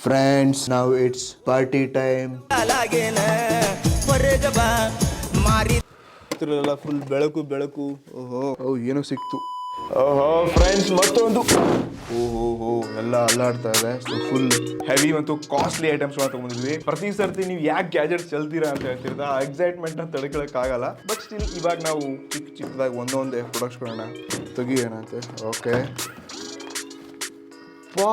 Friends, now it's party time. Full ಬೆಳಕು ಬೆಳಕು. ಓಹೋ ಏನೋ ಸಿಕ್ತು. ಓಹೋ ಫ್ರೆಂಡ್ಸ್, ಮತ್ತೊಂದು. ಓಹೋ ಎಲ್ಲ ಅಲ್ಲಾಡ್ತಾ ಇದೆ. ಸೊ ಫುಲ್ ಹೆವಿ ಮತ್ತು ಕಾಸ್ಟ್ಲಿ ಐಟಮ್ಸ್ ತಗೊಂಡಿದ್ವಿ. ಪ್ರತಿ ಸರ್ತಿ ನೀವು ಯಾಕೆ ಗ್ಯಾಜೆಟ್ಸ್ ಚಲ್ತೀರಾ ಅಂತ ಹೇಳ್ತಿರ್ತ ಆ ಎಕ್ಸೈಟ್ಮೆಂಟ್ ನ ತಡ್ಕೊಳಕ್ ಆಗಲ್ಲ. ಬಟ್ ಸ್ಟಿಲ್ ಇವಾಗ ನಾವು ಚಿಕ್ಕದಾಗಿ ಒಂದೊಂದೇ ಪ್ರಾಡಕ್ಟ್ಸ್ಗಳನ್ನ ತೆಗಿಯೋಣಂತೆ. ಓಕೆ, ವಾ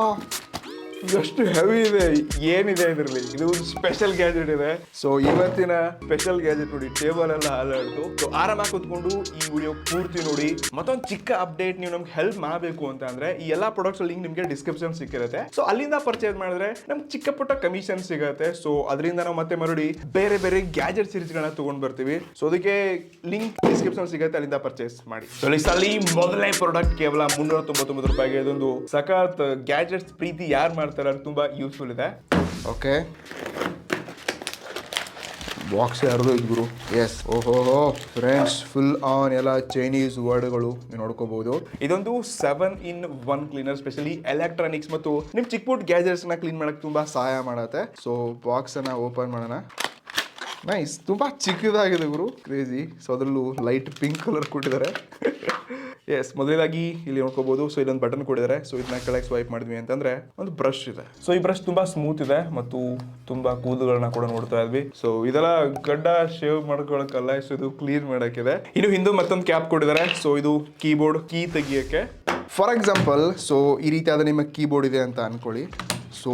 ಎಷ್ಟು ಹೆವಿ ಇದೆ, ಏನಿದೆ ಇದರಲ್ಲಿ. ಇದು ಒಂದು ಸ್ಪೆಷಲ್ ಗ್ಯಾಜೆಟ್ ಇದೆ. ಸೊ ಇವತ್ತಿನ ಸ್ಪೆಷಲ್ ಗ್ಯಾಜೆಟ್ ನೋಡಿ, ಟೇಬಲ್ ಎಲ್ಲ ಹಾಳಾಡ್ತು. ಸೊ ಆರಾಮಾಗಿ ಕೂತ್ಕೊಂಡು ಈ ವಿಡಿಯೋ ಪೂರ್ತಿ ನೋಡಿ. ಮತ್ತೊಂದು ಚಿಕ್ಕ ಅಪ್ಡೇಟ್, ನೀವು ನಮ್ಗೆ ಹೆಲ್ಪ್ ಮಾಡಬೇಕು ಅಂತ ಅಂದ್ರೆ ಈ ಎಲ್ಲಾ ಪ್ರಾಡಕ್ಟ್ಸ್ ಲಿಂಕ್ ನಿಮ್ಗೆ ಡಿಸ್ಕ್ರಿಪ್ಷನ್ ಸಿಕ್ಕಿರುತ್ತೆ. ಸೊ ಅಲ್ಲಿಂದ ಪರ್ಚೇಸ್ ಮಾಡಿದ್ರೆ ನಮ್ಗೆ ಚಿಕ್ಕ ಪುಟ್ಟ ಕಮಿಷನ್ ಸಿಗುತ್ತೆ. ಸೊ ಅದರಿಂದ ನಾವು ಮತ್ತೆ ಮರಳಿ ಬೇರೆ ಬೇರೆ ಗ್ಯಾಜೆಟ್ ಸೀರೀಸ್ ಗಳನ್ನ ತಗೊಂಡ್ ಬರ್ತೀವಿ. ಸೊ ಅದಕ್ಕೆ ಲಿಂಕ್ ಡಿಸ್ಕ್ರಿಪ್ಷನ್ ಸಿಗುತ್ತೆ, ಅಲ್ಲಿಂದ ಪರ್ಚೇಸ್ ಮಾಡಿ. ಸೊ ಅಲ್ಲಿ ಮೊದಲನೇ ಪ್ರಾಡಕ್ಟ್ ಕೇವಲ 399 ರೂಪಾಯಿಗೆ. ಇದೊಂದು ಸಖತ್ ಗ್ಯಾಜೆಟ್ಸ್ ಪ್ರೀತಿ ಯಾರು ಮಾಡ್ತಾರೆ ತುಂಬಾ ಯೂಸ್ಫುಲ್ ಇದೆ. ಓಕೆ, ಬಾಕ್ಸ್ ಯಾರ್ದು ಇದ್ಗುರು. ಎಸ್, ಓಹೋ ಫ್ರೆಂಡ್ಸ್, ಫುಲ್ ಆನ್ ಎಲ್ಲ ಚೈನೀಸ್ ವರ್ಡ್ಗಳು ನೀವು ನೋಡ್ಕೋಬಹುದು. ಇದೊಂದು 7-in-1 ಕ್ಲೀನರ್, ಸ್ಪೆಷಲಿ ಎಲೆಕ್ಟ್ರಾನಿಕ್ಸ್ ಮತ್ತು ನಿಮ್ ಚಿಕ್ಕ ಪುಟ್ಟ ಗ್ಯಾಜೆಟ್ಸ್ ನ ಕ್ಲೀನ್ ಮಾಡಕ್ ತುಂಬಾ ಸಹಾಯ ಮಾಡತ್ತೆ. ಸೊ ಬಾಕ್ಸ್ ಅನ್ನ ಓಪನ್ ಮಾಡೋಣ. ನೈಸ್, ತುಂಬಾ ಚಿಕ್ಕದಾಗಿದೆ ಗುರು, ಕ್ರೇಜಿ. ಸೊ ಅದರಲ್ಲೂ ಲೈಟ್ ಪಿಂಕ್ ಕಲರ್ ಕೊಟ್ಟಿದ್ದಾರೆ. ಎಸ್, ಮೊದಲಾಗಿ ಇಲ್ಲಿ ನೋಡ್ಕೋಬಹುದು. ಸೊ ಇಲ್ಲೊಂದು ಬಟನ್ ಕೊಟ್ಟಿದ್ದಾರೆ. ಸೊ ಇದನ್ನ ಕೆಳಗೆ ಸ್ವೈಪ್ ಮಾಡಿದ್ವಿ ಅಂತಂದ್ರೆ ಒಂದು ಬ್ರಷ್ ಇದೆ. ಸೊ ಈ ಬ್ರಷ್ ತುಂಬಾ ಸ್ಮೂತ್ ಇದೆ ಮತ್ತು ತುಂಬಾ ಕೂದಲುಗಳನ್ನ ಕೂಡ ನೋಡ್ತಾ ಇದ್ವಿ. ಸೊ ಇದೆಲ್ಲ ಗಡ್ಡ ಶೇವ್ ಮಾಡ್ಕೊಳಕ್ಕಲ್ಲ, ಸೊ ಇದು ಕ್ಲೀನ್ ಮಾಡಕ್ಕಿದೆ. ಇನ್ನು ಹಿಂದೆ ಮತ್ತೊಂದು ಕ್ಯಾಪ್ ಕೊಟ್ಟಿದ್ದಾರೆ. ಸೊ ಇದು ಕೀಬೋರ್ಡ್ ಕೀ ತೆಗಿಯಕ್ಕೆ. ಫಾರ್ ಎಕ್ಸಾಂಪಲ್, ಸೊ ಈ ರೀತಿಯಾದ ನಿಮ್ಮ ಕೀಬೋರ್ಡ್ ಇದೆ ಅಂತ ಅನ್ಕೊಳ್ಳಿ. ಸೊ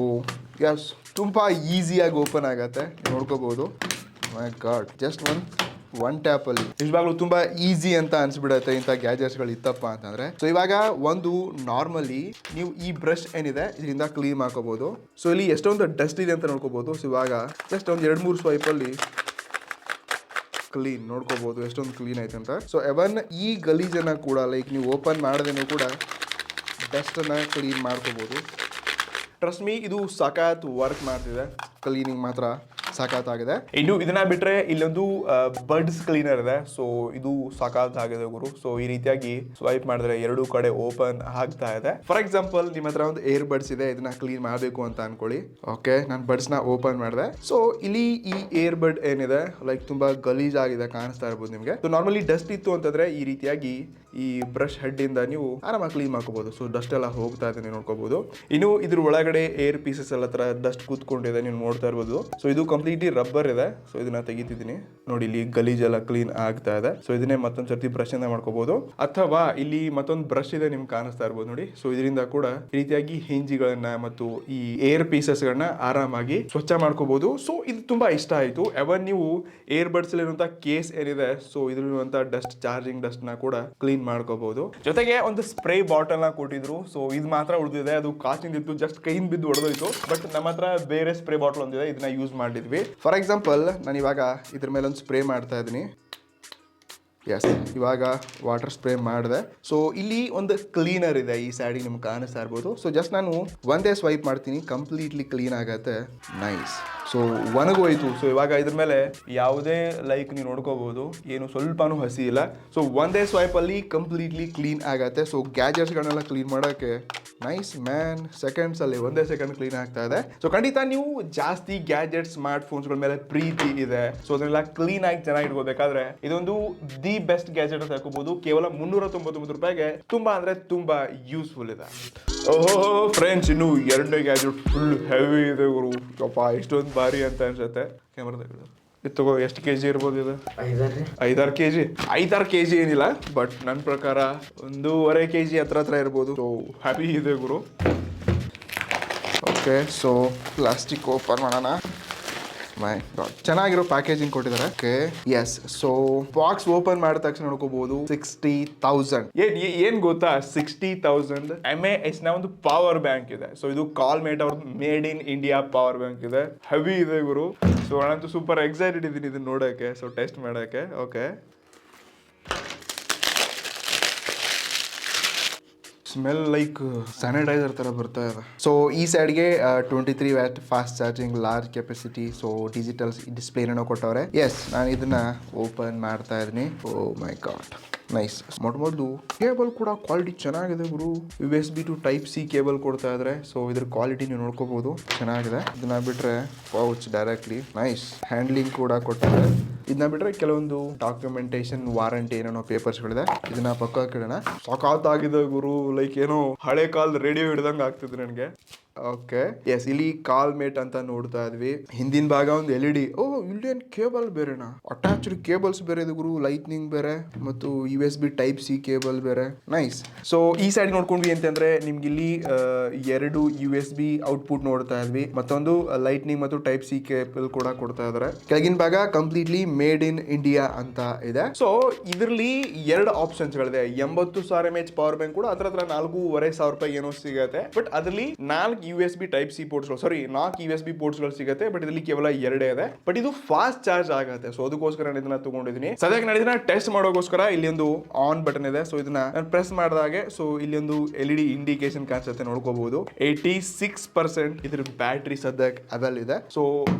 ಎಸ್, ತುಂಬಾ ಈಸಿಯಾಗಿ ಓಪನ್ ಆಗತ್ತೆ, ನೋಡ್ಕೋಬಹುದು. ಮೈ ಗಾಡ್, ಜಸ್ಟ್ ಒನ್ ಟ್ಯಾಪ್ ಅಲ್ಲಿ ನಿಜವಾಗ್ಲೂ ತುಂಬಾ ಈಸಿ ಅಂತ ಅನ್ಸ್ಬಿಡತ್ತೆ ಇಂಥ ಗ್ಯಾಜೆಟ್ಸ್ಗಳು ಇತ್ತಪ್ಪ ಅಂತಂದ್ರೆ. ಸೊ ಇವಾಗ ಒಂದು ನಾರ್ಮಲಿ ನೀವು ಈ ಬ್ರಷ್ ಏನಿದೆ ಇದರಿಂದ ಕ್ಲೀನ್ ಮಾಡ್ಕೋಬಹುದು. ಸೊ ಇಲ್ಲಿ ಎಷ್ಟೊಂದು ಡಸ್ಟ್ ಇದೆ ಅಂತ ನೋಡ್ಕೋಬಹುದು. ಸೊ ಇವಾಗ ಜಸ್ಟ್ ಒಂದು 2-3 ಸ್ವೈಪ್ ಅಲ್ಲಿ ಕ್ಲೀನ್ ನೋಡ್ಕೋಬಹುದು ಎಷ್ಟೊಂದು ಕ್ಲೀನ್ ಆಯ್ತು ಅಂತ. ಸೊ ಎವನ್ ಈ ಗಲೀಜನ್ನ ಕೂಡ ಲೈಕ್ ನೀವು ಓಪನ್ ಮಾಡದೇನೂ ಕೂಡ ಡಸ್ಟ್ ಅನ್ನ ಕ್ಲೀನ್ ಮಾಡ್ಕೋಬಹುದು. ಟ್ರಸ್ಟ್ ಮೀ, ಇದು ಸಖತ್ ವರ್ಕ್ ಮಾಡ್ತಿದೆ. ಕ್ಲೀನಿಂಗ್ ಮಾತ್ರ ಸಾಕಾಗಿದೆ. ಇನ್ನು ಇದನ್ನ ಬಿಟ್ರೆ ಇಲ್ಲೊಂದು ಬಡ್ಸ್ ಕ್ಲೀನರ್ ಇದೆ. ಸೊ ಇದು ಸಾಕಾತ್ ಆಗಿದೆ ಗುರು. ಸೊ ಈ ರೀತಿಯಾಗಿ ಸ್ವೈಪ್ ಮಾಡಿದ್ರೆ ಎರಡೂ ಕಡೆ ಓಪನ್ ಆಗ್ತಾ ಇದೆ. ಫಾರ್ ಎಕ್ಸಾಂಪಲ್, ನಿಮ್ಮ ಹತ್ರ ಒಂದು ಏರ್ ಬಡ್ಸ್ ಇದೆ, ಇದನ್ನ ಕ್ಲೀನ್ ಮಾಡಬೇಕು ಅಂತ ಅನ್ಕೊಳ್ಳಿ. ಓಕೆ, ನಾನು ಬಡ್ಸ್ ನ ಓಪನ್ ಮಾಡಿದೆ. ಸೊ ಇಲ್ಲಿ ಈ ಏರ್ ಬಡ್ ಏನಿದೆ ಲೈಕ್ ತುಂಬಾ ಗಲೀಜ್ ಆಗಿದೆ, ಕಾಣಿಸ್ತಾ ಇರ್ಬೋದು ನಿಮ್ಗೆ. ಸೊ ನಾರ್ಮಲಿ ಡಸ್ಟ್ ಇತ್ತು ಅಂತಂದ್ರೆ ಈ ರೀತಿಯಾಗಿ ಈ ಬ್ರಷ್ ಹೆಡ್ ಇಂದ ನೀವು ಆರಾಮಾಗಿ ಕ್ಲೀನ್ ಮಾಡ್ಕೋಬಹುದು. ಸೊ ಡಸ್ಟ್ ಎಲ್ಲ ಹೋಗ್ತಾ ಇದೆ, ನೀವು ನೋಡ್ಕೋಬಹುದು. ಇನ್ನು ಇದ್ರ ಒಳಗಡೆ ಏರ್ ಪೀಸಸ್ ಎಲ್ಲ ತರ ಡಸ್ಟ್ ಕೂತ್ಕೊಂಡಿದೆ, ನೀವು ನೋಡ್ತಾ ಇರ್ಬೋದು. ಸೊ ಇದು ಕಂಪ್ಲೀಟ್ಲಿ ರಬ್ಬರ್ ಇದೆ. ಸೊ ಇದನ್ನ ತೆಗಿತಿದ್ದೀನಿ ನೋಡಿ, ಇಲ್ಲಿ ಗಲೀಜ್ ಎಲ್ಲ ಕ್ಲೀನ್ ಆಗ್ತಾ ಇದೆ. ಸೊ ಇದನ್ನೇ ಮತ್ತೊಂದ್ ಸರ್ತಿ ಬ್ರಷ್ ಇಂದ ಮಾಡ್ಕೋಬಹುದು. ಅಥವಾ ಇಲ್ಲಿ ಮತ್ತೊಂದು ಬ್ರಷ್ ಇದೆ, ನಿಮ್ಗೆ ಕಾಣಿಸ್ತಾ ಇರ್ಬೋದು ನೋಡಿ. ಸೊ ಇದರಿಂದ ಕೂಡ ಈ ರೀತಿಯಾಗಿ ಹಿಂಜಿಗಳನ್ನ ಮತ್ತು ಈ ಏರ್ ಪೀಸಸ್ ಗಳನ್ನ ಆರಾಮಾಗಿ ಸ್ವಚ್ಛ ಮಾಡ್ಕೋಬಹುದು. ಸೊ ಇದು ತುಂಬಾ ಇಷ್ಟ ಆಯ್ತು. ಎವನ್ ನೀವು ಏರ್ ಬಡ್ಸ್ ಇರುವಂತ ಕೇಸ್ ಏನಿದೆ, ಸೊ ಇದ್ರಿರುವಂತ ಡಸ್ಟ್, ಚಾರ್ಜಿಂಗ್ ಡಸ್ಟ್ ನ ಕೂಡ ಕ್ಲೀನ್ ಮಾಡ್ಕೋಬಹುದು. ಜೊತೆಗೆ ಒಂದು ಸ್ಪ್ರೇ ಬಾಟಲ್ ನ ಕೊಟ್ಟಿದ್ರು. ಸೊ ಇದು ಮಾತ್ರ ಉಳಿದಿದೆ, ಅದು ಕಾಚಿಂದಿತ್ತು, ಜಸ್ಟ್ ಕೈಯಿಂದ ಬಿದ್ದು ಹೊಡೆದೋಯ್ತು. ಬಟ್ ನಮ್ಮ ಹತ್ರ ಬೇರೆ ಸ್ಪ್ರೇ ಬಾಟಲ್ ಒಂದಿದೆ, ಇದನ್ನ ಯೂಸ್ ಮಾಡಿದ್ವಿ. ಫಾರ್ ಎಕ್ಸಾಂಪಲ್, ನಾನು ಇವಾಗ ಇದ್ರ ಮೇಲೆ ಒಂದು ಸ್ಪ್ರೇ ಮಾಡ್ತಾ ಇದ್ದೀನಿ. ಎಸ್, ಇವಾಗ ವಾಟರ್ ಸ್ಪ್ರೇ ಮಾಡಿದೆ. ಸೊ ಇಲ್ಲಿ ಒಂದು ಕ್ಲೀನರ್ ಇದೆ, ಈ ಸೈಡಿಗೆ ನಿಮ್ಗೆ ಕಾಣಿಸ್ತಾ ಇರ್ಬೋದು. ಸೊ ಜಸ್ಟ್ ನಾನು ಒಂದೇ ಸ್ವೈಪ್ ಮಾಡ್ತೀನಿ, ಕಂಪ್ಲೀಟ್ಲಿ ಕ್ಲೀನ್ ಆಗತ್ತೆ. ನೈಸ್. ಸೊ ಒಣಗೋಯ್ತು. ಸೊ ಇವಾಗ ಇದ್ರ ಮೇಲೆ ಯಾವುದೇ ಲೈಕ್ ನೀವು ನೋಡ್ಕೋಬಹುದು, ಏನು ಸ್ವಲ್ಪನೂ ಹಸಿ ಇಲ್ಲ. ಸೊ ಒಂದೇ ಸ್ವೈಪ್ ಅಲ್ಲಿ ಕಂಪ್ಲೀಟ್ಲಿ ಕ್ಲೀನ್ ಆಗತ್ತೆ. ಸೊ ಗ್ಯಾಜೆಟ್ಸ್ಗಳನ್ನೆಲ್ಲ ಕ್ಲೀನ್ ಮಾಡೋಕ್ಕೆ ನೈಸ್ ಮ್ಯಾನ್, ಸೆಕೆಂಡ್ಸ್ ಅಲ್ಲಿ ಒಂದೇ ಸೆಕೆಂಡ್ ಕ್ಲೀನ್ ಆಗ್ತಾ ಇದೆ. ಸೊ ಖಂಡಿತ ನೀವು ಜಾಸ್ತಿ ಗ್ಯಾಜೆಟ್ ಸ್ಮಾರ್ಟ್ ಫೋನ್ಸ್ಗಳ ಮೇಲೆ ಪ್ರೀತಿ ಇದೆ, ಸೊ ಅದನ್ನೆಲ್ಲ ಕ್ಲೀನ್ ಆಗಿ ಚೆನ್ನಾಗಿ ಇಟ್ಕೋಬೇಕಾದ್ರೆ ಇದೊಂದು ದಿ ಬೆಸ್ಟ್ ಗ್ಯಾಜೆಟ್ ಅಂತ ಹಾಕೋಬಹುದು. ಕೇವಲ 399 ರೂಪಾಯಿಗೆ ತುಂಬಾ ಅಂದ್ರೆ ತುಂಬಾ ಯೂಸ್ಫುಲ್ ಇದೆ. ಓಹೋ ಫ್ರೆಂಡ್ಸ್, ಇನ್ನು ಎರಡನೇ ಗ್ಯಾಜೆಟ್ ಫುಲ್ ಹೆವಿ ಇದೆ ಗುರು. ಇಷ್ಟೊಂದು ಭಾರಿ ಅಂತ ಅನ್ಸುತ್ತೆ. ಕ್ಯಾಮರಾದಾಗ ಇದು ತಗೋ, ಎಷ್ಟು ಕೆಜಿ ಇರ್ಬೋದು ಇದು? 5-6 ಕೆಜಿ. 5-6 ಕೆಜಿ ಏನಿಲ್ಲ, ಬಟ್ ನನ್ನ ಪ್ರಕಾರ 1.5 ಕೆಜಿ ಹತ್ರ ಇರ್ಬೋದು. ಸೊ ಹ್ಯಾಪಿ ಇದೆ ಗುರು. ಓಕೆ, ಸೊ ಪ್ಲಾಸ್ಟಿಕ್ ಓಪನ್ ಮಾಡೋಣ. ಮೈ ಗಾಡ್, ಚೆನ್ನಾಗಿರೋ ಪ್ಯಾಕೇಜಿಂಗ್ ಕೊಟ್ಟಿದ್ದಾರೆ. Okay, yes. So box open ಮಾಡಿದ ತಕ್ಷಣ ನೋಡ್ಕೋಬಹುದು 60,000. ಏನ್ ಗೊತ್ತಾ, 60,000 mAh ನ ಒಂದು ಪವರ್ ಬ್ಯಾಂಕ್ ಇದೆ. ಸೊ ಇದು ಕಾಲ್ಮೇಟ್ ಅವ್ರ made in India power bank ಇದೆ. ಹೆವಿ ಇದೆ ಗುರು. ಸೊ ನಾನಂತೂ ಸೂಪರ್ ಎಕ್ಸೈಟೆಡ್ ಇದ್ದೀನಿ ಇದನ್ನ ನೋಡೋಕೆ, ಸೊ ಟೆಸ್ಟ್ ಮಾಡೋಕೆ. ಓಕೆ, ಸ್ಮೆಲ್ ಲೈಕ್ ಸ್ಯಾನಿಟೈಸರ್ ತರ ಬರ್ತಾ ಇದೆ. ಸೊ ಈ ಸೈಡ್ಗೆ 23 watt fast charging, large capacity, so digital ಡಿಸ್ಪ್ಲೇನೂ ಕೊಟ್ಟವ್ರೆ. ಎಸ್, ನಾನು ಇದನ್ನ ಓಪನ್ ಮಾಡ್ತಾ ಇದ್ದೀನಿ. Oh my god, nice. ಮೊದಲು ಕೇಬಲ್ ಕೂಡ ಕ್ವಾಲಿಟಿ ಚೆನ್ನಾಗಿದೆ ಗುರು. USB to Type C cable ಕೊಡ್ತಾ ಇದ್ರೆ, ಸೊ ಇದ್ರ ಕ್ವಾಲಿಟಿ ನೀವು ನೋಡ್ಕೋಬಹುದು, ಚೆನ್ನಾಗಿದೆ. ಇದನ್ನ ಬಿಟ್ರೆ ಪೌಚ್ ಡೈರೆಕ್ಟ್ಲಿ ನೈಸ್. ಹ್ಯಾಂಡ್ಲಿಂಗ್ ಕೂಡ ಕೊಟ್ಟಿದ್ದಾರೆ. ಇದನ್ನ ಬಿಟ್ರೆ ಕೆಲವೊಂದು ಡಾಕ್ಯುಮೆಂಟೇಶನ್, ವಾರಂಟಿ ಏನೇನೋ ಪೇಪರ್ಸ್ಗಳಿದೆ. ಇದನ್ನ ಪಕ್ಕ ಕೇಳೋಣ. ಸಖತ್ತಾಗಿದೆ ಗುರು, ಲೈಕ್ ಏನೋ ಹಳೆ ಕಾಲದ ರೇಡಿಯೋ ಹಿಡ್ದಂಗೆ ಆಗ್ತಿದೆ ನನಗೆ. ಓಕೆ ಎಸ್, ಇಲ್ಲಿ ಕಾಲ್ ಮೇಟ್ ಅಂತ ನೋಡ್ತಾ ಇದ್ವಿ. ಹಿಂದಿನ ಭಾಗ ಒಂದು LED. ಓ, ಇಲ್ಲೇನ್ ಕೇಬಲ್ ಬೇರೆನಾ? ಅಟ್ಯಾಚ್ಡ್ ಕೇಬಲ್ಸ್ ಬೇರೆ ಇದೆ ಗುರು, ಲೈಟ್ನಿಂಗ್ ಬೇರೆ ಮತ್ತು USB Type C ಕೇಬಲ್ ಬೇರೆ. ನೈಸ್. ಸೊ ಈ ಸೈಡ್ ನೋಡ್ಕೊಂಡ್ವಿ ಅಂತಂದ್ರೆ ನಿಮ್ಗೆ ಇಲ್ಲಿ 2 USB ಔಟ್ಪುಟ್ ನೋಡ್ತಾ ಇದ್ವಿ, ಮತ್ತೊಂದು ಲೈಟ್ನಿಂಗ್ ಮತ್ತು Type C ಕೇಬಲ್ ಕೂಡ ಕೊಡ್ತಾ ಇದಾರೆ. ಕೆಳಗಿನ ಭಾಗ ಕಂಪ್ಲೀಟ್ಲಿ ಮೇಡ್ ಇನ್ ಇಂಡಿಯಾ ಅಂತ ಇದೆ. ಸೊ ಇದರಲ್ಲಿ 2 ಆಪ್ಷನ್ಸ್ ಗಳಿದೆ. 80,000 mAh ಪವರ್ ಬ್ಯಾಂಕ್ ಕೂಡ ಹತ್ರ 4,500 ರೂಪಾಯಿ ಏನೋ ಸಿಗತ್ತೆ. ಬಟ್ ಅದರಲ್ಲಿ 4 USB Type C ಪೋರ್ಟ್ಸ್ಗಳು, 4 USB ಪೋರ್ಟ್ಸ್ಗಳು ಸಿಗುತ್ತೆ. ಬಟ್ ಇದರಲ್ಲಿ ಕೇವಲ 2 ಇದೆ. ಬಟ್ ಇದು ಫಾಸ್ಟ್ ಚಾರ್ಜ್ ಆಗುತ್ತೆ. ಸೊ ಅದಕ್ಕೋಸ್ಕರ ನಾನು ಇದನ್ನ ತಗೊಂಡಿದ್ದೀನಿ. ಸದ್ಯಕ್ಕೆ ನಾನು ಇದನ್ನ ಟೆಸ್ಟ್ ಮಾಡೋಗೋಸ್ಕರ ಇಲ್ಲಿ ಒಂದು ಆನ್ ಬಟನ್ ಇದೆ. ಸೊ ಇದನ್ನ ನಾನು ಪ್ರೆಸ್ ಮಾಡಿದಾಗೆ ಸೊ ಇಲ್ಲಿ ಒಂದು LED ಇಂಡಿಕೇಶನ್ ಕಾಣಿಸುತ್ತೆ, ನೋಡ್ಕೋಬಹುದು. 86% ಇದ್ರ ಬ್ಯಾಟ್ರಿ ಸದ್ಯಕ್ಕೆ ಅವೈಲ್ ಇದೆ. ಸೊ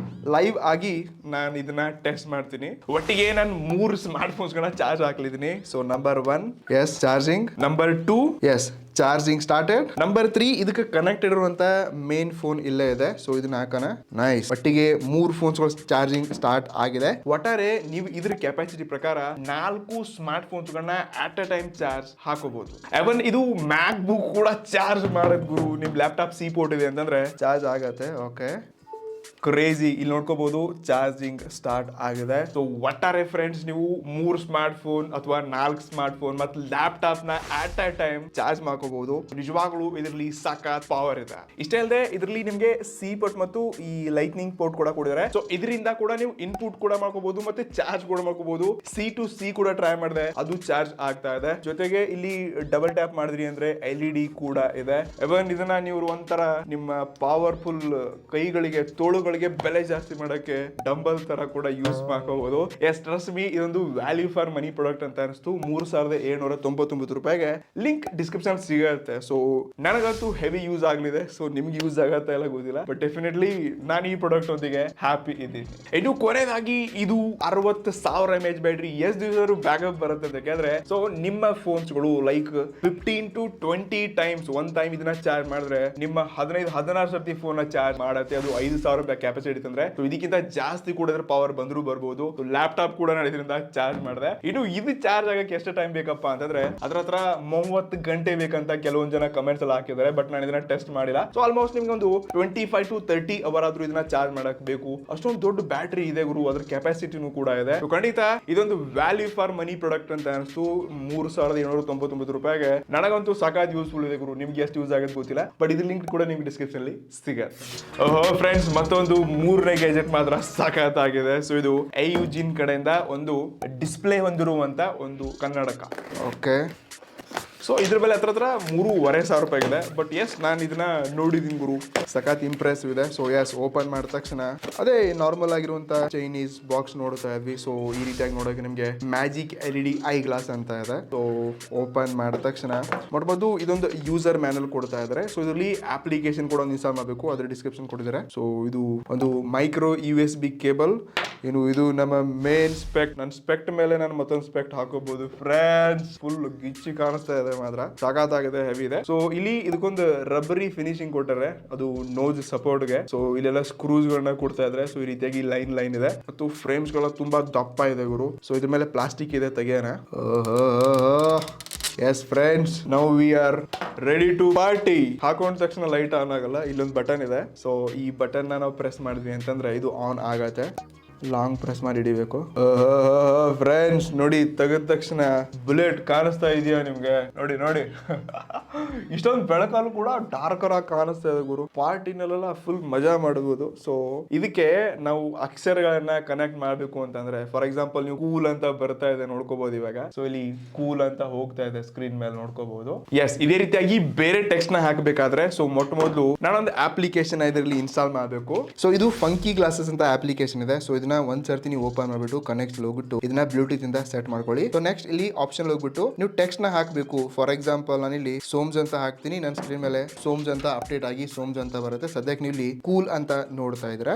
ಲೈವ್ ಆಗಿ ನಾನು ಇದನ್ನ ಟೆಸ್ಟ್ ಮಾಡ್ತೀನಿ. ಒಟ್ಟಿಗೆ ನಾನು 3 ಸ್ಮಾರ್ಟ್ ಫೋನ್ಸ್ ಗಳನ್ನ ಚಾರ್ಜ್ ಹಾಕ್ಲಿದ್ದೀನಿ. So number 1 is charging, number 2 is charging started, number 3 ಇದಕ್ಕೆ ಕನೆಕ್ಟೆಡ್ ಇರುವಂತ ಮೇನ್ ಫೋನ್ ಇಲ್ಲೇ ಇದೆ. ಸೊ ಇದನ್ನ ಹಾಕೋಣ. ನೈಸ್. ಒಟ್ಟಿಗೆ 3 ಫೋನ್ಸ್ ಚಾರ್ಜಿಂಗ್ ಸ್ಟಾರ್ಟ್ ಆಗಿದೆ. ಒಟ್ಟಾರೆ ನೀವು ಇದ್ರ ಕೆಪಾಸಿಟಿ ಪ್ರಕಾರ 4 ಸ್ಮಾರ್ಟ್ ಫೋನ್ಸ್ ಗಳನ್ನ ಅಟ್ ಅ ಟೈಮ್ ಚಾರ್ಜ್ ಹಾಕೋಬಹುದು. ಅವನ್ ಇದು ಮ್ಯಾಕ್ ಬುಕ್ ಕೂಡ ಚಾರ್ಜ್ ಮಾಡೋದ್ ಗುರು. ನಿಮ್ ಲ್ಯಾಪ್ಟಾಪ್ C ಪೋರ್ಟ್ ಇದೆ ಅಂತಂದ್ರೆ ಚಾರ್ಜ್ ಆಗತ್ತೆ. Okay, crazy. ಇಲ್ಲಿ ನೋಡ್ಕೋಬಹುದು ಚಾರ್ಜಿಂಗ್ ಸ್ಟಾರ್ಟ್ ಆಗಿದೆ. ಸೊ ಒಟ್ಟಾರೆ ಫ್ರೆಂಡ್ಸ್, ನೀವು 3 ಸ್ಮಾರ್ಟ್ ಫೋನ್ ಅಥವಾ 4 ಸ್ಮಾರ್ಟ್ ಫೋನ್ ಮತ್ತು ಲ್ಯಾಪ್ಟಾಪ್ ನ ಅಟ್ ಅ ಟೈಮ್ ಚಾರ್ಜ್ ಮಾಡ್ಕೋಬಹುದು. ನಿಜವಾಗ್ಲೂ ಇದರಲ್ಲಿ ಸಖತ್ ಪವರ್ ಇದೆ. ಇಷ್ಟೇ ಅಲ್ಲದೆ ಇದರಲ್ಲಿ ನಿಮ್ಗೆ C ಪೋರ್ಟ್ ಮತ್ತು ಈ ಲೈಟ್ನಿಂಗ್ ಪೋರ್ಟ್ ಕೂಡ ಕೊಡಿದ್ದಾರೆ. ಸೊ ಇದರಿಂದ ಕೂಡ ನೀವು ಇನ್ಪುಟ್ ಕೂಡ ಮಾಡ್ಕೋಬಹುದು ಮತ್ತೆ ಚಾರ್ಜ್ ಕೂಡ ಮಾಡ್ಕೋಬಹುದು. C to C ಕೂಡ ಟ್ರೈ ಮಾಡಿದೆ, ಅದು ಚಾರ್ಜ್ ಆಗ್ತಾ ಇದೆ. ಜೊತೆಗೆ ಇಲ್ಲಿ ಡಬಲ್ ಟ್ಯಾಪ್ ಮಾಡಿದ್ರಿ ಅಂದ್ರೆ LED ಕೂಡ ಇದೆ. ಇವನ್ ಇದನ್ನ ನೀವು ಒಂಥರ ನಿಮ್ಮ ಪವರ್ಫುಲ್ ಕೈಗಳಿಗೆ, ತೋಳುಗಳಿಗೆ ಬೆಲೆ ಜಾಸ್ತಿ ಮಾಡಕ್ಕೆ ಡಂಬಲ್ ತರ ಕೂಡ ಯೂಸ್ ಮಾಡ್ಕೋಬಹುದು. ಎಸ್, ಟ್ರಸ್ಟ್ ಮೀ, ಇದೊಂದು ವ್ಯಾಲ್ಯೂ ಫಾರ್ ಮನಿ ಪ್ರಾಡಕ್ಟ್ ಅಂತ ಅನಿಸ್ತು. 3,799 ರೂಪಾಯಿಗೆ. ಲಿಂಕ್ ಡಿಸ್ಕ್ರಿಪ್ಷನ್ ಸಿಗುತ್ತೆ. ಸೊ ನನಗಂತೂ ಹೆವಿ ಯೂಸ್ ಆಗ್ಲಿದೆ. ಸೊ ನಿಮ್ಗೆ ಯೂಸ್ ಆಗತ್ತೆ ಎಲ್ಲ ಗೊತ್ತಿಲ್ಲ, ಬಟ್ ಡೆಫಿನೆಟ್ಲಿ ನಾನು ಈ ಪ್ರಾಡಕ್ಟ್ ಒಂದಿಗೆ ಹ್ಯಾಪಿ ಇದ್ದೀನಿ. ಇನ್ನು ಕೊನೆಯದಾಗಿ ಇದು 60,000 mAh ಬ್ಯಾಟ್ರಿ ಎಷ್ಟು ದಿವಸ ಬ್ಯಾಕಪ್ ಬರುತ್ತೆ ಅಂತ ಯಾಕಂದ್ರೆ, ಸೊ ನಿಮ್ಮ ಫೋನ್ಸ್ಗಳು ಲೈಕ್ 15 to 20 ಟೈಮ್ಸ್ ಒಂದ್ ಟೈಮ್ ಇದನ್ನ ಚಾರ್ಜ್ ಮಾಡಿದ್ರೆ ನಿಮ್ಮ 15-16 ಸರ್ತಿ ಫೋನ್ ಚಾರ್ಜ್ ಮಾಡತ್ತೆ. ಅದು 5,000 ಕೆಪಾಸಿಟಿ ಇತ್ತಂದ್ರೆ ಇದಕ್ಕಿಂತ ಜಾಸ್ತಿ ಕೂಡ ಪವರ್ ಬಂದ್ರು ಬರ್ಬೋದು. ಲ್ಯಾಪ್ಟಾಪ್ ಕೂಡ ನಾನು ಇದರಿಂದ ಚಾರ್ಜ್ ಮಾಡಿದೆ. ಇನ್ನು ಇದು ಚಾರ್ಜ್ ಆಗಕ್ಕೆ ಎಷ್ಟು ಟೈಮ್ ಬೇಕಪ್ಪ ಅಂತಂದ್ರೆ ಹತ್ರ 30 ಗಂಟೆ ಬೇಕಂತ ಕೆಲವೊಂದು ಜನ ಕಮೆಂಟ್ಸ್ ಎಲ್ಲ ಹಾಕಿದ್ದಾರೆ. ಬಟ್ ನಾನು ಇದನ್ನ ಟೆಸ್ಟ್ ಮಾಡಿಲ್ಲ. ಸೊ ಆಲ್ಮೋಸ್ಟ್ ನಿಮ್ಗೆ ಒಂದು 25 to 30 ಅವರ್ ಆದ್ರೂ ಇದನ್ನ ಚಾರ್ಜ್ ಮಾಡಕ್ ಬೇಕು. ಅಷ್ಟೊಂದು ದೊಡ್ಡ ಬ್ಯಾಟ್ರಿ ಇದೆ ಗುರು, ಅದ್ರ ಕೆಪಾಸಿಟಿನೂ ಕೂಡ ಇದೆ. ಖಂಡಿತ ಇದೊಂದು ವ್ಯಾಲ್ಯೂ ಫಾರ್ ಮನಿ ಪ್ರಾಡಕ್ಟ್ ಅಂತ ಅನಿಸ್ತು. 3,799 ರೂಪಾಯಿಗೆ ನನಗಂತೂ ಸಖತ್ ಯೂಸ್ಫುಲ್ ಇದೆ ಗುರು. ನಿಮ್ಗೆ ಎಷ್ಟು ಯೂಸ್ ಆಗುತ್ತೆ ಗೊತ್ತಿಲ್ಲ, ಬಟ್ ಇದ್ರ ಲಿಂಕ್ ಕೂಡ ನಿಮ್ಗೆ ಡಿಸ್ಕ್ರಿಪ್ಷನ್ ಅಲ್ಲಿ ಸಿಗುತ್ತೆ. ಓಹೋ ಫ್ರೆಂಡ್ಸ್, ಮತ್ತೊಂದು 3ನೇ ಗ್ಯಾಜೆಟ್ ಮಾತ್ರ ಸಖತ್ತಾಗಿದೆ. ಸೊ ಇದು AUG ಕಡೆಯಿಂದ ಒಂದು ಡಿಸ್ಪ್ಲೇ ಹೊಂದಿರುವಂತ ಒಂದು ಕನ್ನಡಕ. ಓಕೆ, ಸೊ ಇದ್ರ ಬೆಲೆ ಹತ್ರ 3,500 ರೂಪಾಯಿ ಇದೆ. ಬಟ್ ಎಸ್, ನಾನು ಇದನ್ನ ನೋಡಿದೀನಿ ಗುರು, ಸಖತ್ ಇಂಪ್ರೆಸಿವ್ ಇದೆ. ಸೊ ಎಸ್, ಓಪನ್ ಮಾಡಿದ ತಕ್ಷಣ ಅದೇ ನಾರ್ಮಲ್ ಆಗಿರುವಂತ ಚೈನೀಸ್ ಬಾಕ್ಸ್ ನೋಡ್ತಾ ಇದ್ವಿ. ಸೊ ಈ ರೀತಿಯಾಗಿ ನೋಡೋಕೆ ನಿಮ್ಗೆ ಮ್ಯಾಜಿಕ್ LED ಐ ಗ್ಲಾಸ್ ಅಂತ ಇದೆ. ಸೊ ಓಪನ್ ಮಾಡಿದ ತಕ್ಷಣ ನೋಡ್ಬೋದು ಇದೊಂದು ಯೂಸರ್ ಮ್ಯಾನುವಲ್ ಕೊಡ್ತಾ ಇದ್ದಾರೆ. ಸೊ ಇದರಲ್ಲಿ ಅಪ್ಲಿಕೇಶನ್ ಕೂಡ ಒಂದು ಇನ್ಸ್ಟಾಲ್ ಮಾಡಬೇಕು, ಅದ್ರ ಡಿಸ್ಕ್ರಿಪ್ಷನ್ ಕೊಟ್ಟಿದ್ದಾರೆ. ಸೊ ಇದು ಒಂದು ಮೈಕ್ರೋ USB ಕೇಬಲ್. ಇದು ನಮ್ಮ ಮೇನ್ ಸ್ಪೆಕ್ಟ್. ನನ್ನ ಸ್ಪೆಕ್ಟ್ ಮೇಲೆ ನಾನು ಮತ್ತೊಂದು ಸ್ಪೆಕ್ಟ್ ಹಾಕೋಬಹುದು ಫ್ರೆಂಡ್ಸ್. ಫುಲ್ ಗಿಚ್ಚಿ ಕಾಣಿಸ್ತಾ ಇದೆ, ಮಾತ್ರ ಸಖತ್ತಾಗಿದೆ, ಹೆವಿ ಇದೆ. ಸೊ ಇಲ್ಲಿ ಇದಕ್ಕೊಂದು ರಬ್ಬರಿ ಫಿನಿಶಿಂಗ್ ಕೊಟ್ಟರೆ, ಅದು ನೋಸ್ ಸಪೋರ್ಟ್ ಗೆ. ಸೊ ಇಲ್ಲೆಲ್ಲ ಸ್ಕ್ರೂಸ್ ಗಳನ್ನ ಕೊಡ್ತಾ ಇದ್ರೆ. ಸೊ ಈ ರೀತಿಯಾಗಿ ಲೈನ್ ಇದೆ ಮತ್ತು ಫ್ರೇಮ್ಸ್ ಗಳ ತುಂಬಾ ದಪ್ಪ ಇದೆ ಗುರು. ಸೊ ಇದ್ರ ಮೇಲೆ ಪ್ಲಾಸ್ಟಿಕ್ ಇದೆ, ತೆಗೆಯೋಣ. Yes friends, now we are ready to party. ಹಾಕೊಂಡ ತಕ್ಷಣ ಲೈಟ್ ಆನ್ ಆಗಲ್ಲ, ಇಲ್ಲೊಂದು ಬಟನ್ ಇದೆ. ಸೊ ಈ ಬಟನ್ ನಾವು ಪ್ರೆಸ್ ಮಾಡಿದ್ವಿ ಅಂತಂದ್ರೆ ಇದು ಆನ್ ಆಗತ್ತೆ. ಲಾಂಗ್ ಪ್ರೆಸ್ ಮಾಡಿ ಹಿಡಿಬೇಕು. ಫ್ರೆಂಡ್ಸ್ ನೋಡಿ, ತೆಗೆದ ತಕ್ಷಣ ಬುಲೆಟ್ ಕಾಣಿಸ್ತಾ ಇದೆಯಾ ನಿಮ್ಗೆ? ನೋಡಿ ಇಷ್ಟೊಂದು ಬೆಳಕಲ್ಲೂ ಕೂಡ ಡಾರ್ಕರ್ ಆಗಿ ಕಾಣಿಸ್ತಾ ಇದೆ ಗುರು. ಪಾರ್ಟಿನಲ್ಲೆಲ್ಲ ಫುಲ್ ಮಜಾ ಮಾಡಬಹುದು. ಸೊ ಇದಕ್ಕೆ ನಾವು ಅಕ್ಷರಗಳನ್ನ ಕನೆಕ್ಟ್ ಮಾಡಬೇಕು ಅಂತಂದ್ರೆ, ಫಾರ್ ಎಕ್ಸಾಂಪಲ್ ನೀವು ಕೂಲ್ ಅಂತ ಬರ್ತಾ ಇದೆ ನೋಡ್ಕೋಬಹುದು ಇವಾಗ. ಸೊ ಇಲ್ಲಿ ಕೂಲ್ ಅಂತ ಹೋಗ್ತಾ ಇದೆ ಸ್ಕ್ರೀನ್ ಮೇಲೆ ನೋಡ್ಕೋಬಹುದು. ಎಸ್, ಇದೇ ರೀತಿಯಾಗಿ ಬೇರೆ ಟೆಕ್ಸ್ಟ್ ನ ಹಾಕಬೇಕಾದ್ರೆ ಸೊ ಮೊದಲು ನಾನೊಂದು ಅಪ್ಲಿಕೇಶನ್ ಇದರಲ್ಲಿ ಇನ್ಸ್ಟಾಲ್ ಮಾಡಬೇಕು. ಸೊ ಇದು ಫಂಕಿ ಗ್ಲಾಸಸ್ ಅಂತ ಅಪ್ಲಿಕೇಶನ್ ಇದೆ. ಸೊ ಇದನ್ನ ಇದನ್ನ ಒಂದ್ ಸರ್ತಿ ನೀವು ಓಪನ್ ಮಾಡ್ಬಿಟ್ಟು ಕನೆಕ್ಟ್ ಹೋಗ್ಬಿಟ್ಟು ಇದನ್ನ ಬ್ಲೂಟೂತ್ ಇಂದ ಸೆಟ್ ಮಾಡ್ಕೊಳ್ಳಿ. ಸೊ ನೆಕ್ಸ್ಟ್ ಇಲ್ಲಿ ಆಪ್ಷನ್ ಹೋಗ್ಬಿಟ್ಟು ನೀವು ಟೆಕ್ಸ್ಟ್ ನ ಹಾಕಬೇಕು. ಫಾರ್ ಎಕ್ಸಾಂಪಲ್ ನಾನು ಇಲ್ಲಿ ಸೋಮ್ಸ್ ಅಂತ ಹಾಕ್ತೀನಿ, ನನ್ನ ಸ್ಕ್ರೀನ್ ಮೇಲೆ ಸೋಮ್ಸ್ ಅಂತ ಅಪ್ಡೇಟ್ ಆಗಿ ಸೋಮ್ಸ್ ಅಂತ ಬರುತ್ತೆ. ಸದ್ಯಕ್ಕೆ ನೀವು ಇಲ್ಲಿ ಕೂಲ್ ಅಂತ ನೋಡ್ತಾ ಇದ್ರೆ.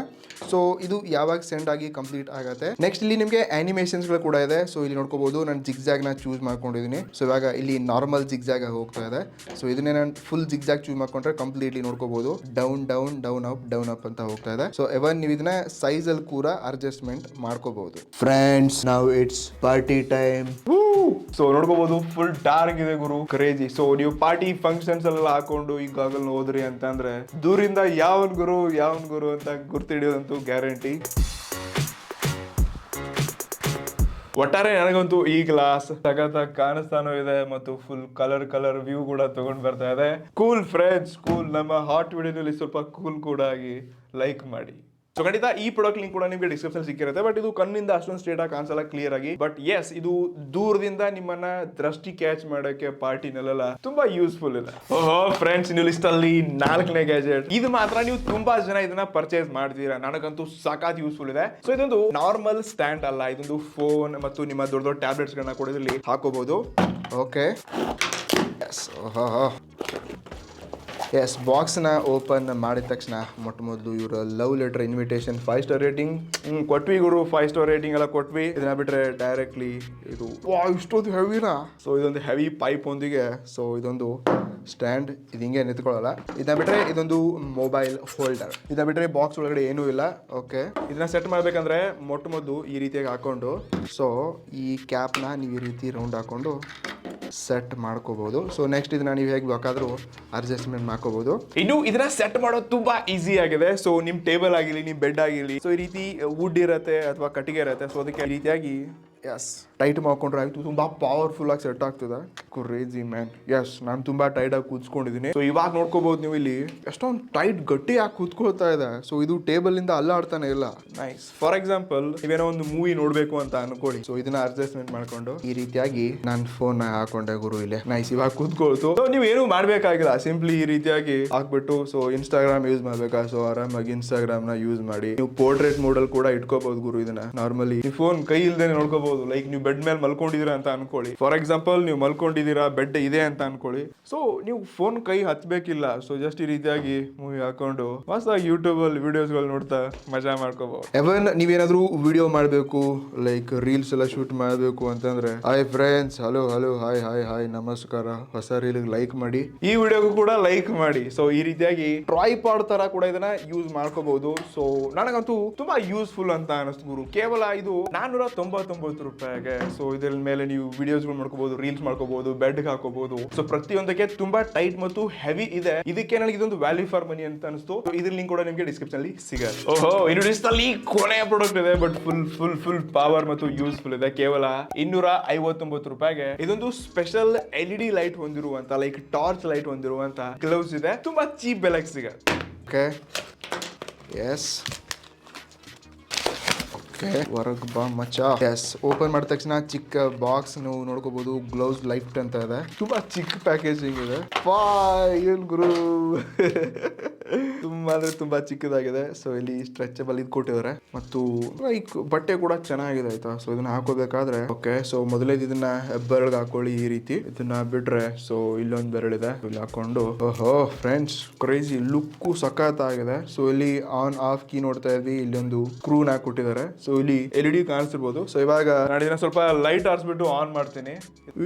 ಸೊ ಇದು ಯಾವಾಗ ಸೆಂಡ್ ಆಗಿ ಕಂಪ್ಲೀಟ್ ಆಗುತ್ತೆ. ನೆಕ್ಸ್ಟ್ ಇಲ್ಲಿ ನಿಮಗೆ ಆನಿಮೇಷನ್ಸ್ ಗಳು ಕೂಡ ಇದೆ. ಸೊ ಇಲ್ಲಿ ನೋಡ್ಕೋಬಹುದು ನಾನು ಜಿಗ್ಜಾಗ್ ನ ಚೂಸ್ ಮಾಡ್ಕೊಂಡಿದ್ದೀನಿ. ಸೊ ಇವಾಗ ಇಲ್ಲಿ ನಾರ್ಮಲ್ ಜಿಗ್ಜಾಗ್ ಹೋಗ್ತಾ ಇದೆ. ಸೊ ಇದನ್ನೇ ನಾನು ಫುಲ್ ಜಿಗ್ಜಾಗ್ ಚೂಸ್ ಮಾಡ್ಕೊಂಡ್ರೆ ಕಂಪ್ಲೀಟ್ಲಿ ನೋಡ್ಕೋಬಹುದು ಡೌನ್ ಡೌನ್ ಡೌನ್ ಅಪ್ ಅಂತ ಹೋಗ್ತಾ ಇದೆ. ಸೊ ಎವನ್ ನೀವು ಇದನ್ನ ಸೈಜ್ ಅಲ್ಲಿ ಕೂಡ ಅಡ್ಜಸ್ಟ್ಮೆಂಟ್ ಮಾಡ್ಕೋಬಹುದು. Friends now it's party time. So ನೋಡ್ಕೋಬಹುದು ಫುಲ್ ಡಾರ್ಕ್ ಇದೆ ಗುರು, ಕ್ರೇಜಿ. ಸೊ ನೀವು ಪಾರ್ಟಿ ಫಂಕ್ಷನ್ಸ್ ಎಲ್ಲ ಹಾಕೊಂಡು ಈ ಗಾಗಲ್ ಹೋದ್ರಿ ಅಂತಂದ್ರೆ ದೂರಿಂದ ಯಾವನ್ ಗುರು ಅಂತ ಗುರ್ತಿಡಿಯೋದಂತೂ ಗ್ಯಾರಂಟಿ. ಒಟ್ಟಾರೆ ನನಗಂತೂ ಈ ಗ್ಲಾಸ್ ಸಖತ್ತಾಗಿ ಕಾಣಿಸ್ತಾನೂ ಇದೆ ಮತ್ತು ಫುಲ್ ಕಲರ್ ವ್ಯೂ ಕೂಡ ತಗೊಂಡ್ ಬರ್ತಾ ಇದೆ. Cool friends, cool. ನಮ್ಮ ಹಾಟ್ ವಿಡಿಯೋನಲ್ಲಿ ಸ್ವಲ್ಪ ಕೂಲ್ ಕೂಡ ಆಗಿ ಲೈಕ್ ಮಾಡಿ. ಸೊ ಖಂಡಿತ ಈ ಪ್ರಾಡಕ್ಟ್ ಲಿಂಕ್ ಕೂಡ ನಿಮಗೆ ಡಿಸ್ಕ್ರಿಪ್ಷನ್ ಸಿಕ್ಕಿರುತ್ತೆ. ಬಟ್ ಇದು ಕಣ್ಣಿಂದ ಅಷ್ಟೊಂದು ಸ್ಟ್ರೇಟ್ ಆಗಿ ಕಾಣಿಸಲ್ಲ, ಕ್ಲಿಯರ್ ಆಗಿ. ಬಟ್ ಎಸ್, ಇದು ದೂರದಿಂದ ನಿಮ್ಮನ್ನ ದೃಷ್ಟಿ ಕ್ಯಾಚ್ ಮಾಡೋಕೆ ಪಾರ್ಟಿನಲ್ಲೆಲ್ಲ ತುಂಬಾ ಯೂಸ್ಫುಲ್ ಇದೆ. ಓಹೋ ಫ್ರೆಂಡ್ಸ್, ನೀವು ಲಿಸ್ಟ್ ಅಲ್ಲಿ 4ನೇ ಗ್ಯಾಜೆಟ್. ಇದು ಮಾತ್ರ ನೀವು ತುಂಬಾ ಜನ ಇದನ್ನ ಪರ್ಚೇಸ್ ಮಾಡ್ತೀರಾ. ನನಗಂತೂ ಸಖತ್ ಯೂಸ್ಫುಲ್ ಇದೆ. ಸೊ ಇದೊಂದು ನಾರ್ಮಲ್ ಸ್ಟ್ಯಾಂಡ್ ಅಲ್ಲ, ಇದೊಂದು ಫೋನ್ ಮತ್ತು ನಿಮ್ಮ ದೊಡ್ಡ ಟ್ಯಾಬ್ಲೆಟ್ಸ್ ಗಳನ್ನ ಕೂಡ ಇದರಲ್ಲಿ ಹಾಕೋಬಹುದು. ಓಕೆ, ಎಸ್ ಬಾಕ್ಸ್ನ ಓಪನ್ ಮಾಡಿದ ತಕ್ಷಣ ಮೊಟ್ಟ ಮೊದಲು ಇವರ love letter, invitation, 5 star rating ಕೊಟ್ವಿ ಗುರು. 5 ಸ್ಟಾರ್ ರೇಟಿಂಗ್ ಎಲ್ಲ ಕೊಟ್ವಿ. ಇದನ್ನ ಬಿಟ್ರೆ ಡೈರೆಕ್ಟ್ಲಿ ಇದು ಇಷ್ಟೊಂದು ಹೆವಿನಾ. ಸೊ ಇದೊಂದು ಹೆವಿ ಪೈಪ್ ಒಂದಿಗೆ. ಸೊ ಇದೊಂದು ಸ್ಟ್ಯಾಂಡ್, ಇದು ಹಿಂಗೆ ನಿಂತ್ಕೊಳ್ಳಲ್ಲ. ಇದನ್ನ ಬಿಟ್ರೆ ಇದೊಂದು ಮೊಬೈಲ್ ಹೋಲ್ಡರ್. ಇದನ್ನ ಬಿಟ್ರೆ ಬಾಕ್ಸ್ ಒಳಗಡೆ ಏನೂ ಇಲ್ಲ. ಓಕೆ, ಇದನ್ನ ಸೆಟ್ ಮಾಡ್ಬೇಕಂದ್ರೆ ಮೊಟ್ಟ ಮೊದಲು ಈ ರೀತಿಯಾಗಿ ಹಾಕೊಂಡು, ಸೊ ಈ ಕ್ಯಾಪ್ನ ನೀವು ಈ ರೀತಿ ರೌಂಡ್ ಹಾಕೊಂಡು ಸೆಟ್ ಮಾಡ್ಕೋಬಹುದು. ಸೊ ನೆಕ್ಸ್ಟ್ ಇದನ್ನ ನೀವು ಹೇಗೆ ಬೇಕಾದ್ರೂ ಅಡ್ಜಸ್ಟ್ಮೆಂಟ್ ಮಾಡ್ಕೋಬಹುದು. ಇನ್ನು ಇದನ್ನ ಸೆಟ್ ಮಾಡೋದು ತುಂಬಾ ಈಸಿ ಆಗಿದೆ. ಸೊ ನಿಮ್ ಟೇಬಲ್ ಆಗಿರ್ಲಿ, ನಿಮ್ ಬೆಡ್ ಆಗಿರ್ಲಿ, ಸೊ ಈ ರೀತಿ ವುಡ್ ಇರುತ್ತೆ ಅಥವಾ ಕಟ್ಟಿಗೆ ಇರುತ್ತೆ. ಸೊ ಅದಕ್ಕೆ ಈ ರೀತಿಯಾಗಿ ಎಸ್ ಟೈಟ್ ಮಾಡ್ಕೊಂಡ್ರೆ ಆಯ್ತು. ತುಂಬಾ ಪವರ್ಫುಲ್ ಆಗಿ ಸೆಟ್ ಆಗ್ತದೆ. Crazy man. ಎಸ್, ನಾನು ತುಂಬಾ ಟೈಟ್ ಆಗಿ ಕೂತ್ಕೊಂಡಿದ್ದೀನಿ. ಸೊ ಇವಾಗ ನೋಡ್ಕೋಬಹುದು ನೀವು ಇಲ್ಲಿ ಎಷ್ಟೊಂದು ಟೈಟ್ ಗಟ್ಟಿಯಾಗಿ ಕೂತ್ಕೊಳ್ತಾ ಇದೆ. ಸೊ ಇದು ಟೇಬಲ್ ಇಂದ ಅಲ್ಲಾಡ್ತಾನೆ ಇಲ್ಲ. ನೈಸ್. ಫಾರ್ ಎಕ್ಸಾಂಪಲ್ ನೀವೇನೋ ಒಂದು ಮೂವಿ ನೋಡ್ಬೇಕು ಅಂತ ಅನ್ಕೊಳ್ಳಿ. ಸೊ ಇದನ್ನ ಅಡ್ಜಸ್ಟ್ಮೆಂಟ್ ಮಾಡ್ಕೊಂಡು ಈ ರೀತಿಯಾಗಿ ನಾನು ಫೋನ್ ಹಾಕೊಂಡೆ ಗುರು ಇಲ್ಲಿ. ನೈಸ್, ಇವಾಗ ಕೂತ್ಕೊಳ್ತು. ಸೊ ನೀವು ಏನು ಮಾಡ್ಬೇಕಾಗಿಲ್ಲ, ಸಿಂಪ್ಲಿ ಈ ರೀತಿಯಾಗಿ ಹಾಕ್ಬಿಟ್ಟು. ಸೊ ಇನ್ಸ್ಟಾಗ್ರಾಮ್ ಯೂಸ್ ಮಾಡ್ಬೇಕಾ, ಸೊ ಆರಾಮಾಗಿ ಇನ್ಸ್ಟಾಗ್ರಾಮ್ ನ ಯೂಸ್ ಮಾಡಿ. ನೀವು ಪೋರ್ಟ್ರೇಟ್ ಮೋಡಲ್ ಕೂಡ ಇಟ್ಕೋಬಹುದು ಗುರು. ಇದನ್ನ ನಾರ್ಮಲಿ ನೀವು ಫೋನ್ ಕೈ ಇಲ್ದೇನೆ ನೋಡ್ಕೋಬಹುದು. ಲೈಕ್ ನೀವು ಬೆಡ್ ಮೇಲೆ ಮಲ್ಕೊಂಡಿದ್ದೀರಾ ಅಂತ ಅನ್ಕೊಳ್ಳಿ. ಫಾರ್ ಎಕ್ಸಾಂಪಲ್ ನೀವು ಮಲ್ಕೊಂಡಿದ್ದೀರಾ, ಬೆಡ್ ಇದೆ ಅಂತ ಅನ್ಕೊಳ್ಳಿ. ಸೊ ನೀವು ಫೋನ್ ಕೈ ಹತ್ಬೇಕಿಲ್ಲ. ಸೊ ಜಸ್ಟ್ ಈ ರೀತಿಯಾಗಿ ಮೂವಿ ಹಾಕೊಂಡು ಮಸ್ತಾಗಿ ಯೂಟ್ಯೂಬ್ ಅಲ್ಲಿ ವಿಡಿಯೋಸ್ ಗಳು ನೋಡ್ತಾ ಮಜಾ ಮಾಡ್ಕೋಬಹುದು. ಎವನ್ ನೀವೇನಾದ್ರೂ ವಿಡಿಯೋ ಮಾಡಬೇಕು, ಲೈಕ್ ರೀಲ್ಸ್ ಎಲ್ಲ ಶೂಟ್ ಮಾಡಬೇಕು ಅಂತಂದ್ರೆ, ಹಾಯ್ ಫ್ರೆಂಡ್ಸ್, ಹಲೋ ಹಾಯ್ ನಮಸ್ಕಾರ, ಹೊಸ ರೀಲ್ ಲೈಕ್ ಮಾಡಿ, ಈ ವಿಡಿಯೋಗೂ ಕೂಡ ಲೈಕ್ ಮಾಡಿ. ಸೊ ಈ ರೀತಿಯಾಗಿ ಟ್ರೈಪಾಡ್ ತರ ಕೂಡ ಇದನ್ನ ಯೂಸ್ ಮಾಡ್ಕೋಬಹುದು. ಸೊ ನನಗಂತೂ ತುಂಬಾ ಯೂಸ್ಫುಲ್ ಅಂತ ಅನಿಸ್ತು ಗುರು. ಕೇವಲ ಇದು 499 ರೂಪಾಯಿಗೆ. ಸೊ ಇದ್ರ ಮೇಲೆ ನೀವು ವಿಡಿಯೋಸ್ ಮಾಡ್ಕೋಬಹುದು, ರೀಲ್ಸ್ ಮಾಡ್ಕೋಬಹುದು, ಬೆಡ್ ಹಾಕೋಬಹುದು. ಸೊ ಪ್ರತಿಯೊಂದಕ್ಕೆ ತುಂಬಾ ಟೈಟ್ ಮತ್ತು ಹೆವಿ ಇದೆ. ಇದಕ್ಕೆ ನನಗೆ ಇದೊಂದು ವ್ಯಾಲ್ಯೂ ಫಾರ್ ಮನಿ ಅಂತ ಅನಿಸ್ತು. ಇದ್ರ ಲಿಂಕ್ ಕೂಡ ನಿಮಗೆ ಡಿಸ್ಕ್ರಿಪ್ಷನ್ ಅಲ್ಲಿ ಸಿಗುತ್ತೆ. ಓಹೋ, ಇನ್ನು ಲಿಸ್ಟ್ ಅಲ್ಲಿ ಕೊನೆಯ ಪ್ರಾಡಕ್ಟ್ ಇದೆ. ಬಟ್ ಫುಲ್ ಪವರ್ ಮತ್ತು ಯೂಸ್ಫುಲ್ ಇದೆ. ಕೇವಲ 259 ರೂಪಾಯಿಗೆ ಇದೊಂದು ಸ್ಪೆಷಲ್ LED ಲೈಟ್ ಹೊಂದಿರುವಂತ, ಲೈಕ್ ಟಾರ್ಚ್ ಲೈಟ್ ಹೊಂದಿರುವಂತ ಗ್ಲೌಸ್ ಇದೆ. ತುಂಬಾ ಚೀಪ್ ಬೆಲೆಗೆ ಸಿಗುತ್ತೆ. ಓಕೆ, ಎಸ್, ಹೊರಗ್ ಬಾ ಮಚ್ಚ. ಎಸ್, ಓಪನ್ ಮಾಡಿದ ತಕ್ಷಣ ಚಿಕ್ಕ ಬಾಕ್ಸ್ ನೀವು ನೋಡ್ಕೋಬಹುದು. ಗ್ಲೌಸ್ ಲೈಫ್ ಅಂತ ಇದೆ. ತುಂಬಾ ಚಿಕ್ಕ ಪ್ಯಾಕೇಜಿಂಗ್ ಇದೆ. ಏನ್ ಗುರು, ತುಂಬಾ ಅಂದ್ರೆ ತುಂಬಾ ಚಿಕ್ಕದಾಗಿದೆ. ಸೊ ಇಲ್ಲಿ ಸ್ಟ್ರೆಚಬಲ್ ಇದು ಕೊಟ್ಟಿದ್ದಾರೆ ಮತ್ತು ಲೈಕ್ ಬಟ್ಟೆ ಕೂಡ ಚೆನ್ನಾಗಿದೆ ಆಯ್ತಾ. ಸೊ ಇದನ್ನ ಹಾಕೋಬೇಕಾದ್ರೆ ಓಕೆ, ಸೊ ಮೊದಲೇದು ಇದನ್ನ ಬೆರಳಿಗೆ ಹಾಕೊಳ್ಳಿ ಈ ರೀತಿ. ಇದನ್ನ ಬಿಟ್ರೆ ಸೊ ಇಲ್ಲೊಂದು ಬೆರಳಿದೆ, ಇಲ್ಲಿ ಹಾಕೊಂಡು ಓಹೋ ಫ್ರೆಂಡ್ಸ್, ಕ್ರೇಜಿ ಲುಕ್ ಸಖತ್ ಆಗಿದೆ. ಸೊ ಇಲ್ಲಿ ಆನ್ ಆಫ್ ಕೀ ನೋಡ್ತಾ ಇದ್ವಿ. ಇಲ್ಲೊಂದು ಸ್ಕ್ರೂನ್ ಹಾಕೊಟ್ಟಿದ್ದಾರೆ. ಸೊ ಇಲ್ಲಿ LED ಕಾಣಿಸ್ತಿರ್ಬೋದು. ಸೊ ಇವಾಗ ನಾನು ಇದನ್ನ ಸ್ವಲ್ಪ ಲೈಟ್ ಆರಿಸ್ಬಿಟ್ಟು ಆನ್ ಮಾಡ್ತೀನಿ.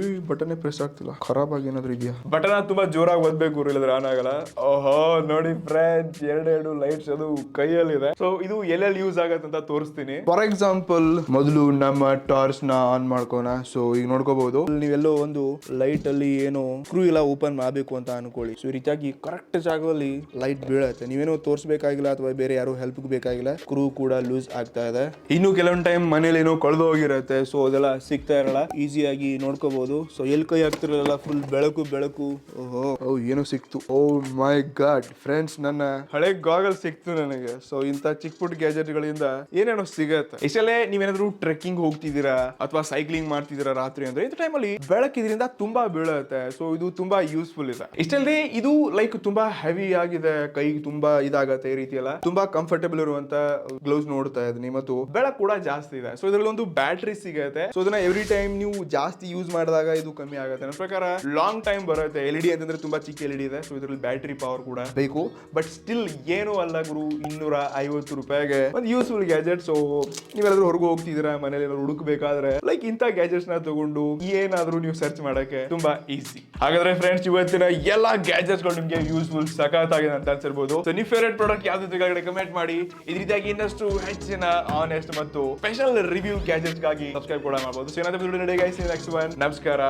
ಈ ಬಟನ್ ಪ್ರೆಸ್ ಆಗ್ತಿಲ್ಲ, ಖರಾಬ್ ಆಗಿ ಏನಾದ್ರು ಇದೆಯಾ? ಬಟನ್ ತುಂಬಾ ಜೋರಾಗಿ ಒದ್ಬೇಕು, ಇಲ್ಲದ್ರೆ ಆನ್ ಆಗಲ್ಲ. ಓಹೋ ನೋಡಿ ಫ್ರೆಂಡ್ಸ್, ಎರಡು ಲೈಟ್ಸ್ ಅದು ಕೈಯಲ್ಲಿದೆ. ಸೊ ಇದು ಎಲ್ಲೆಲ್ಲಿ ಯೂಸ್ ಆಗತ್ತೆ ಅಂತ ತೋರಿಸ್ತೀನಿ. ಫಾರ್ ಎಕ್ಸಾಂಪಲ್ ಮೊದಲು ನಮ್ಮ ಟಾರ್ಚ್ ನ ಆನ್ ಮಾಡ್ಕೋಣ. ಸೊ ಈಗ ನೋಡ್ಕೋಬಹುದು, ನೀವೆಲ್ಲೋ ಒಂದು ಲೈಟ್ ಅಲ್ಲಿ ಏನೋ ಸ್ಕ್ರೂ ಎಲ್ಲ ಓಪನ್ ಮಾಡಬೇಕು ಅಂತ ಅನ್ಕೊಳ್ಳಿ. ಸೊ ಈ ರೀತಿಯಾಗಿ ಕರೆಕ್ಟ್ ಜಾಗದಲ್ಲಿ ಲೈಟ್ ಬೀಳತ್ತೆ. ನೀವೇನೋ ತೋರಿಸಬೇಕಾಗಿಲ್ಲ ಅಥವಾ ಬೇರೆ ಯಾರು ಹೆಲ್ಪ್ ಬೇಕಾಗಿಲ್ಲ. ಸ್ಕ್ರೂ ಕೂಡ ಲೂಸ್ ಆಗ್ತಾ ಇದೆ. ಇನ್ನು ಕೆಲವೊಂದು ಟೈಮ್ ಮನೇಲಿ ಏನೋ ಕಳೆದು ಹೋಗಿರತ್ತೆ. ಸೊ ಅದೆಲ್ಲ ಸಿಗ್ತಾ ಇರಲ್ಲ, ಈಸಿಯಾಗಿ ನೋಡ್ಕೋಬಹುದು. ಸೊ ಎಲ್ಲಿ ಕೈ ಹಾಕ್ತಿರಲ್ಲ, ಫುಲ್ ಬೆಳಕು. ಓಹೋ ಏನೋ ಸಿಕ್ತು. ಓ ಮೈ ಗಾಡ್ ಫ್ರೆಂಡ್ಸ್, ನನ್ನ ಹಳೆ ಹಳೆ ಗಾಗಲ್ ಸಿಕ್ತು ನನಗೆ. ಸೊ ಇಂತ ಚಿಕ್ಕ ಪುಟ್ಟ ಗ್ಯಾಜೆಟ್ ಗಳಿಂದ ಏನೇನೋ ಸಿಗತ್ತೆ. ಇಷ್ಟಲ್ಲೇ ನೀವೇನಾದ್ರೂ ಟ್ರೆಕ್ಕಿಂಗ್ ಹೋಗ್ತಿದ್ದೀರಾ ಅಥವಾ ಸೈಕ್ಲಿಂಗ್ ಮಾಡ್ತಿದ್ದೀರಾ ರಾತ್ರಿ ಅಂದ್ರೆ ಇಂಥ ಟೈಮಲ್ಲಿ ಬೆಳಕಿದ್ರಿಂದ ತುಂಬಾ ಬೀಳುತ್ತೆ. ಸೊ ಇದು ತುಂಬಾ ಯೂಸ್ಫುಲ್ ಇದೆ. ಇಷ್ಟಲ್ಲದೆ ಇದು ಲೈಕ್ ತುಂಬಾ ಹೆವಿ ಆಗಿದೆ, ಕೈಗೆ ತುಂಬಾ ಇದಾಗತ್ತೆ ಈ ರೀತಿ ಎಲ್ಲ. ತುಂಬಾ ಕಂಫರ್ಟಬಲ್ ಇರುವಂತ ಗ್ಲೌಸ್ ನೋಡ್ತಾ ಇದ್ದೀನಿ ಮತ್ತು ಬೆಳಕು ಕೂಡ ಜಾಸ್ತಿ ಇದೆ. ಸೊ ಇದರಲ್ಲಿ ಒಂದು ಬ್ಯಾಟ್ರಿ ಸಿಗುತ್ತೆ. ಸೊ ಇದನ್ನ ಎವ್ರಿ ಟೈಮ್ ನೀವು ಜಾಸ್ತಿ ಯೂಸ್ ಮಾಡಿದಾಗ ಇದು ಕಮ್ಮಿ ಆಗುತ್ತೆ. ನನ್ನ ಪ್ರಕಾರ ಲಾಂಗ್ ಟೈಮ್ ಬರುತ್ತೆ. LED ಅಂತಂದ್ರೆ ತುಂಬಾ ಚಿಕ್ಕ LED ಇದೆ. ಸೊ ಇದರಲ್ಲಿ ಬ್ಯಾಟ್ರಿ ಪವರ್ ಕೂಡ ಬೇಕು. ಬಟ್ ಸ್ಟಿಲ್ ಏನು ಅಲ್ಲ ಗುರು, 250 ರೂಪಾಯಿಗೆ ಒಂದು ಯೂಸ್ಫುಲ್ ಗ್ಯಾಜೆಟ್. ಸೊ ನೀವೆಲ್ಲಾದ್ರೂ ಹೊರಗೆ ಹೋಗ್ತಿದ್ದೀರಾ, ಮನೇಲಿ ಹುಡುಕ್ಬೇಕಾದ್ರೆ ಲೈಕ್ ಇಂಥ ಗ್ಯಾಜೆಟ್ಸ್ ನ ತಗೊಂಡು ಏನಾದ್ರೂ ನೀವು ಸರ್ಚ್ ಮಾಡಕ್ಕೆ ತುಂಬಾ ಈಸಿ. ಹಾಗಾದ್ರೆ ಫ್ರೆಂಡ್ಸ್, ಇವತ್ತಿನ ಎಲ್ಲಾ ಗ್ಯಾಜೆಟ್ಸ್ ಗಳು ನಿಮಗೆ ಯೂಸ್ಫುಲ್ ಸಖತ್ತಾಗಿದೆ ಅಂತ ಅನ್ಸಿರ್ಬೋದು. ಸೊ ನಿಮ್ಮ ಫೇವರೇಟ್ ಪ್ರಾಡಕ್ಟ್ ಯಾವ್ದು ಕೆಳಗಡೆ ಕಮೆಂಟ್ ಮಾಡಿ. ಇದೇ ರೀತಿಯಾಗಿ ಇನ್ನಷ್ಟು ಹೆಚ್ಚಿನ ಆನೆಸ್ಟ್ ಮತ್ತು ಸ್ಪೆಷಲ್ ರಿವ್ಯೂ ಗ್ಯಾಜೆಟ್ಸ್ ಗಾಗಿ ಸಬ್ಸ್ಕ್ರೈಬ್ ಕೂಡ ಮಾಡಬಹುದು. ಸೊ ಏನಾದ್ರೂ ನೆಕ್ಸ್ಟ್ ಒನ್. ನಮಸ್ಕಾರ.